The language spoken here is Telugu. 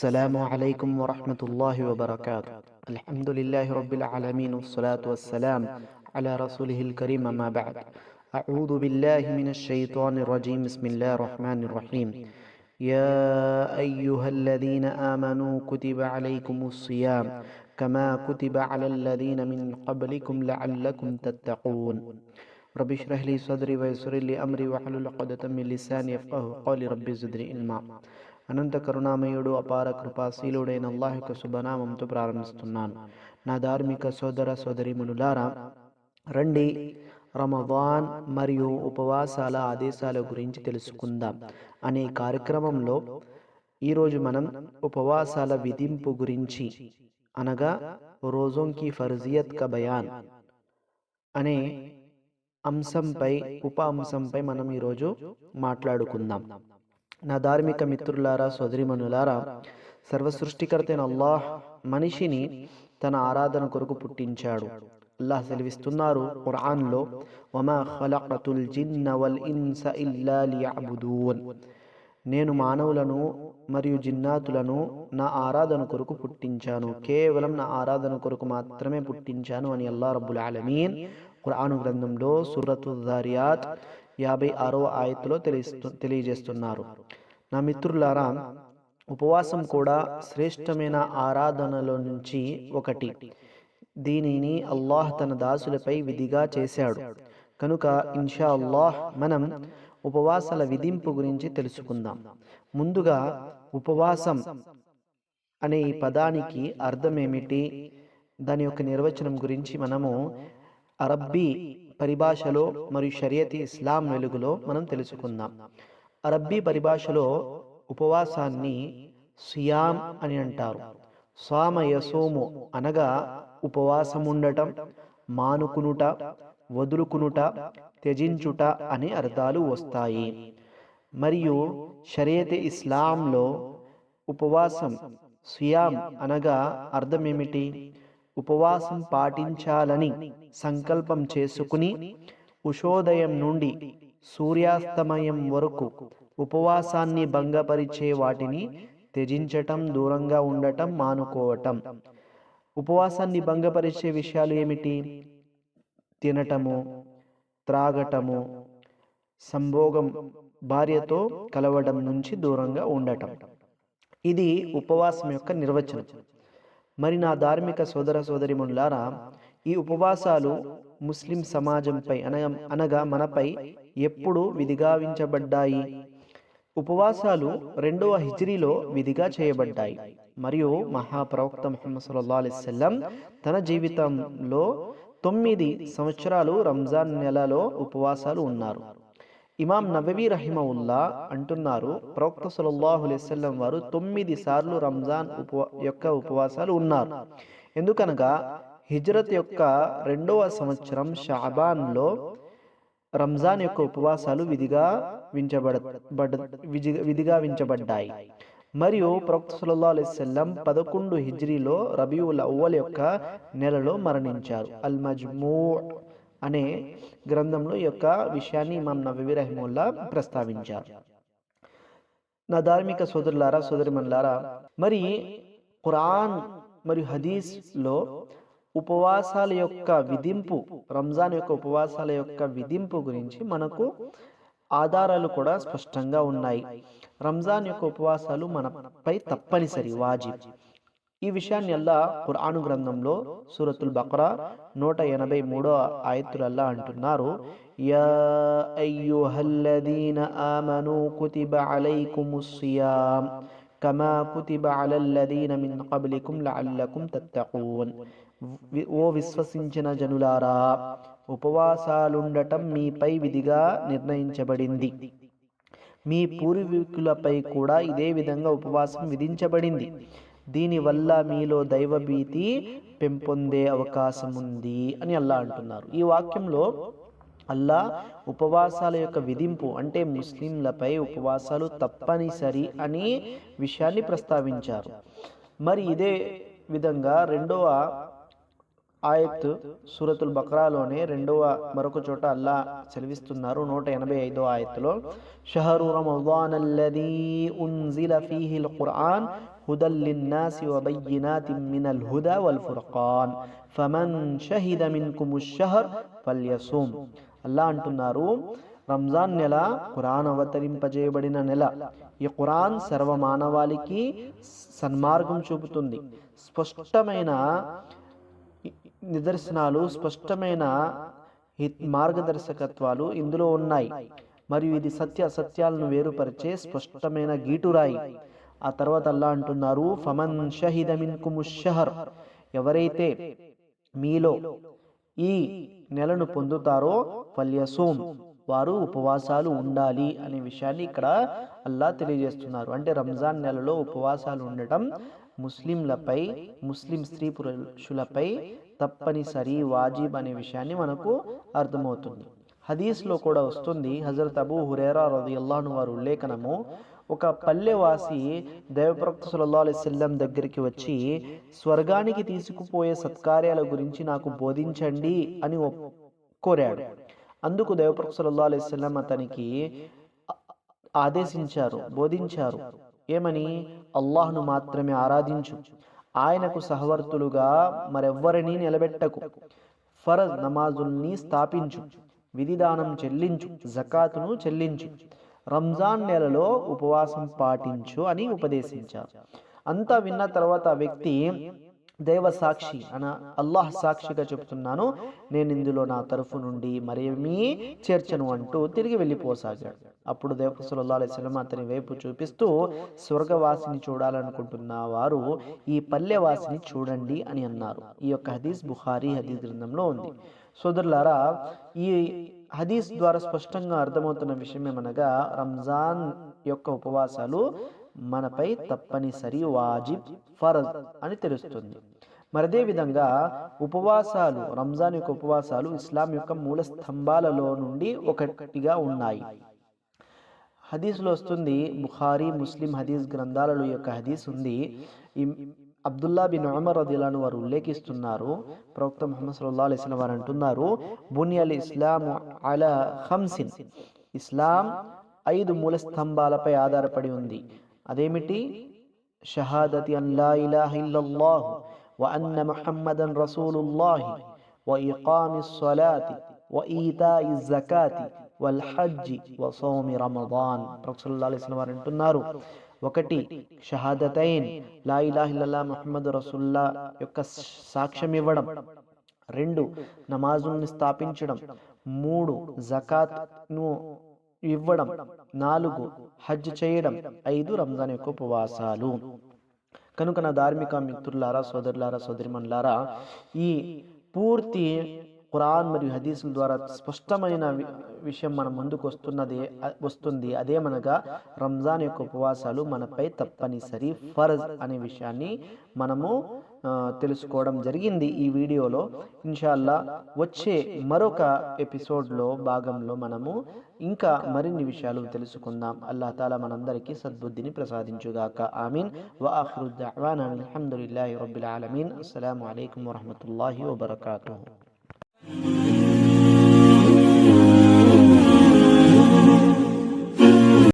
السلام عليكم ورحمة الله وبركاته. الحمد لله رب العالمين والصلاة والسلام على رسوله الكريم، أما بعد. أعوذ بالله من الشيطان الرجيم. بسم الله الرحمن الرحيم. يا أيها الذين آمنوا كتب عليكم الصيام كما كتب على الذين من قبلكم لعلكم تتقون. رب اشرح لي صدري ويسر لي أمري واحلل عقدة من لساني يفقهوا قولي. رب زدني علما. అనంత కరుణామయుడు అపార కృపాశీలుడైన అల్లాహ్ యొక్క శుభనామంతో ప్రారంభిస్తున్నాను. నా ధార్మిక సోదర సోదరీమణులారా, రండి రమదాన్ మరియు ఉపవాసాల ఆదేశాల గురించి తెలుసుకుందాం అనే కార్యక్రమంలో ఈరోజు మనం ఉపవాసాల విధింపు గురించి, అనగా రోజోం కి ఫర్జియత్ కా బయాన్ అనే అంశంపై ఉప అంశంపై మనం ఈరోజు మాట్లాడుకుందాం. నా ధార్మిక మిత్రులారా, సోదరిమణులారా, సర్వసృష్టికర్త అయిన అల్లాహ్ మనిషిని తన ఆరాధన కొరకు పుట్టించాడు. అల్లాహ్ సెలవిస్తున్నారు ఖురాన్లో, వమా ఖలఖతుల్ జిన్న వల్ ఇన్స ఇల్లా లియఅబుదూన్. నేను మానవులను మరియు జిన్నాతులను నా ఆరాధన కొరకు పుట్టించాను, కేవలం నా ఆరాధన కొరకు మాత్రమే పుట్టించాను అని అల్లాహ్ రబ్బుల్ ఆలమీన్ ఖురాను గ్రంథంలో సూరతుల్ జారియాత్ 56వ ఆయతులో తెలియజేస్తున్నారు. నా మిత్రులారా, ఉపవాసం కూడా శ్రేష్టమైన ఆరాధనల నుంచి ఒకటి. దీనిని అల్లాహ్ తన దాసులపై విధిగా చేశాడు. కనుక ఇన్షా అల్లాహ్ మనం ఉపవాసాల విధింపు గురించి తెలుసుకుందాం. ముందుగా ఉపవాసం అనే ఈ పదానికి అర్థం ఏమిటి, దాని యొక్క నిర్వచనం గురించి మనము అరబ్బీ పరిభాషలో మరియు షరియత్ ఇస్లాం వెలుగులో మనం తెలుసుకుందాం. అరబ్బీ పరిభాషలో ఉపవాసాన్ని సియామ్ అని అంటారు. సామ యసోము అనగా ఉపవాసం ఉండటం, మానుకునుట, వదులుకునుట, త్యజించుట అనే అర్థాలు వస్తాయి. మరియు షరియత్ ఇస్లాంలో ఉపవాసం సియామ్ అనగా అర్థం ఏమిటి, ఉపవాసం పాటించాలని సంకల్పం చేసుకుని ఉషోదయం నుండి సూర్యాస్తమయం వరకు ఉపవాసాన్ని భంగపరిచే వాటిని త్యజించటం, దూరంగా ఉండటం, మానుకోవటం. ఉపవాసాన్ని భంగపరిచే విషయాలు ఏమిటి? తినటము, త్రాగటము, సంభోగం, భార్యతో కలవడం నుంచి దూరంగా ఉండటం. ఇది ఉపవాసం యొక్క నిర్వచనం. మరి నా ధార్మిక సోదర సోదరిమణులారా, ఈ ఉపవాసాలు ముస్లిం సమాజంపై అనగా మనపై ఎప్పుడు విధిగావించబడ్డాయి? ఉపవాసాలు 2వ హిజ్రీలో విధిగా చేయబడ్డాయి. మరియు మహాప్రవక్త ముహమ్మద్ సల్లల్లాహు అలైహి వసల్లం తన జీవితంలో 9 సంవత్సరాలు రంజాన్ నెలలో ఉపవాసాలు ఉన్నారు. ఇమాం నవవి రహిమహుల్లా అంటున్నారు, ప్రవక్త సల్లల్లాహు అలైహి వసల్లం వారు 9 సార్లు రంజాన్ యొక్క ఉపవాసాలు ఉన్నారు. ఎందుకనగా హిజ్రత్ యొక్క 2వ సంవత్సరం షాబాన్లో రంజాన్ యొక్క ఉపవాసాలు విధిగావించబడ్డాయి. మరియు ప్రవక్త సల్లల్లాహు అలైహి వసల్లం 11 హిజ్రీలో రబీఉల్ అవ్వల్ యొక్క నెలలో మరణించారు. అల్ మజ్మూ అనే గ్రంథంలో ఈ యొక్క విషయాన్ని ఇమాం నవవి రహిమహుల్లా ప్రస్తావించారు. నా ధార్మిక సోదరులారా, సోదరిమణులారా, మరి ఖురాన్ మరియు హదీస్లో ఉపవాసాల యొక్క విధింపు, రంజాన్ యొక్క ఉపవాసాల యొక్క విధింపు గురించి మనకు ఆధారాలు కూడా స్పష్టంగా ఉన్నాయి. రంజాన్ యొక్క ఉపవాసాలు మనపై తప్పనిసరి, వాజిబ్. ఈ విషయాన్ని అల్లాహ్ ఖురాను గ్రంథంలో సూరతుల్ బక్రా 183వ ఆయతులల్లా అంటున్నారు, యా అయ్యుహల్లదీన ఆమనూ కుతిబ అలైకుముస్ సియామ్ కమా కుతిబ అలల్లదీన మిన్ ఖబ్లికుం లఅల్లకుం తత్తఖూన్. ఓ విశ్వసించిన జనులారా, ఉపవాసాలుండటం మీపై విధిగా నిర్ణయించబడింది. మీ పూర్వీకులపై కూడా ఇదే విధంగా ఉపవాసం విధించబడింది. దీనివల్ల మీలో దైవభీతి పెంపొందే అవకాశం ఉంది అని అల్లా అంటున్నారు. ఈ వాక్యంలో అల్లా ఉపవాసాల యొక్క విధింపు అంటే ముస్లింలపై ఉపవాసాలు తప్పనిసరి అని విషయాన్ని ప్రస్తావించారు. మరి ఇదే విధంగా 2వ ఆయత్ సూరతుల్ బక్రాలోనే మరొక చోట అల్లా సెలవిస్తున్నారు 185వ ఆయత్తులో, షహరు రమదాన్ అల్లదీ ఉన్జిల ఫీహిల్ ఖురాన్ హుదల్ లిన్నాసి వబయ్యినాతిన్ మినల్ హుదా వల్ ఫుర్ఖాన్ ఫమన్ షహిద మిన్కుముష్ షహర్ ఫల్యసుమ్. అల్లా అంటున్నారు, రంజాన్ నెల ఖురాన్ అవతరింపజేయబడిన నెల. ఈ ఖురాన్ సర్వమానవాళికి సన్మార్గం చూపుతుంది. స్పష్టమైన నిదర్శనాలు, స్పష్టమైన మార్గదర్శకత్వాలు ఇందులో ఉన్నాయి. మరియు ఇది సత్య అసత్యాలను వేరుపరిచే స్పష్టమైన గీటురాయి. ఆ తర్వాత అల్లా అంటున్నారు, ఫమన్ షహిద మిన్కుముష్ షహర్, ఎవరైతే మీలో ఈ నెలను పొందుతారో ఫల్యసూమ్, వారు ఉపవాసాలు ఉండాలి అనే విషయాన్ని ఇక్కడ అల్లా తెలియజేస్తున్నారు. అంటే రంజాన్ నెలలో ఉపవాసాలు ఉండటం ముస్లింలపై, ముస్లిం స్త్రీ పురుషులపై తప్పనిసరి, వాజిబ్ అనే విషయాన్ని మనకు అర్థమవుతుంది. హదీస్లో కూడా వస్తుంది, హజరత్ అబూ హురైరా రలియల్లాహు అన్హు వారి ఉల్లేఖనము, ఒక పల్లెవాసి దైవప్రవక్త సల్లల్లాహు అలైహి వసల్లం దగ్గరికి వచ్చి, స్వర్గానికి తీసుకుపోయే సత్కార్యాల గురించి నాకు బోధించండి అని కోరాడు. అందుకు దైవప్రవక్త సల్లల్లాహు అలైహి వసల్లం అతనికి ఆదేశించారు, బోధించారు. ఏమని? అల్లాహ్ను మాత్రమే ఆరాధించు, ఆయనకు సహవర్తులుగా మరెవ్వరినీ నిలబెట్టకు, ఫరజ్ నమాజుల్ని స్థాపించు, విధిదానం చెల్లించు, జకాతును చెల్లించు, రంజాన్ నెలలో ఉపవాసం పాటించు అని ఉపదేశించారు. అంతా విన్న తర్వాత ఆ వ్యక్తి, దైవ సాక్షి అల్లాహ్ సాక్షిగా చెబుతున్నాను, నేను ఇందులో నా తరఫు నుండి మరేమీ చేర్చను అంటూ తిరిగి వెళ్ళిపోసాగాడు. అప్పుడు దైవప్రవక్త సల్లల్లాహు అలైహి వసల్లం అతని వైపు చూపిస్తూ, స్వర్గవాసిని చూడాలనుకుంటున్న వారు ఈ పల్లెవాసిని చూడండి అని అన్నారు. ఈ యొక్క హదీస్ బుఖారీ హదీస్ గ్రంథంలో ఉంది. సోదరులారా, ఈ హదీస్ ద్వారా స్పష్టంగా అర్థమవుతున్న విషయం ఏమనగా, రంజాన్ యొక్క ఉపవాసాలు మనపై తప్పనిసరి, వాజిబ్, ఫరజ్ అని తెలుస్తుంది. మరదే విధంగా ఉపవాసాలు, రంజాన్ యొక్క ఉపవాసాలు ఇస్లాం యొక్క మూల స్తంభాలలో నుండి ఒకటిగా ఉన్నాయి. హదీస్లో వస్తుంది, బుఖారీ, ముస్లిం హదీస్ గ్రంథాలలో యొక్క హదీస్ ఉంది. అబ్దుల్లా బిన్ ఉమర్ రదియల్లాహు అన్హు వారు ఉల్లేఖిస్తున్నారు, ప్రవక్త ముహమ్మద్ సల్లల్లాహు అలైహి వసల్లం వారు అంటున్నారు, బునియల్ ఇస్లాము అలా ఖమ్సిన్, ఇస్లాం 5 మూల స్తంభాలపై ఆధారపడి ఉంది. అదేమిటి? షహాదతి అన్ లా ఇలాహ ఇల్లల్లాహ్ వ అన్న ముహమ్మదన్ రసూలుల్లాహ్ వ ఇఖామిస్ సలాతి వ ఈతాయిజ్ జకాతి వల్ హజ్జి వ సౌమి రమదాన్. ప్రవక్త సల్లల్లాహు అలైహి వసల్లం వారు అంటున్నారు, 1 షహాదతైన్, లా ఇలాహ ఇల్లల్లాహ్ ముహమ్మద్ రసూలుల్లాహ్ యొక్క సాక్ష్యం ఇవ్వడం, 2 నమాజుల్ని స్థాపించడం, 3 జకాత్ను ఇవ్వడం, 4 హజ్ చేయడం, 5 రంజాన్ యొక్క ఉపవాసాలు. కనుక నా ధార్మిక మిత్రులారా, సోదరులారా, సోదరిమణులారా, ఈ పూర్తి ఖురాన్ మరియు హదీసుల ద్వారా స్పష్టమైన విషయం మన ముందుకు వస్తుంది. అదేమనగా రంజాన్ యొక్క ఉపవాసాలు మనపై తప్పనిసరి, ఫర్జ్ అనే విషయాన్ని మనము తెలుసుకోవడం జరిగింది ఈ వీడియోలో. ఇన్షాల్లా వచ్చే మరొక ఎపిసోడ్లో భాగంలో మనము ఇంకా మరిన్ని విషయాలు తెలుసుకుందాం. అల్లాహ్ తాలా మనందరికీ సద్బుద్ధిని ప్రసాదించుగాక. ఆమీన్. వ ఆఖిరు దఅవానా అల్హమ్దులిల్లాహి రబ్బిల్ ఆలమీన్. అస్సలాము అలైకుం వరహ్మతుల్లాహి వబరకాతుహు.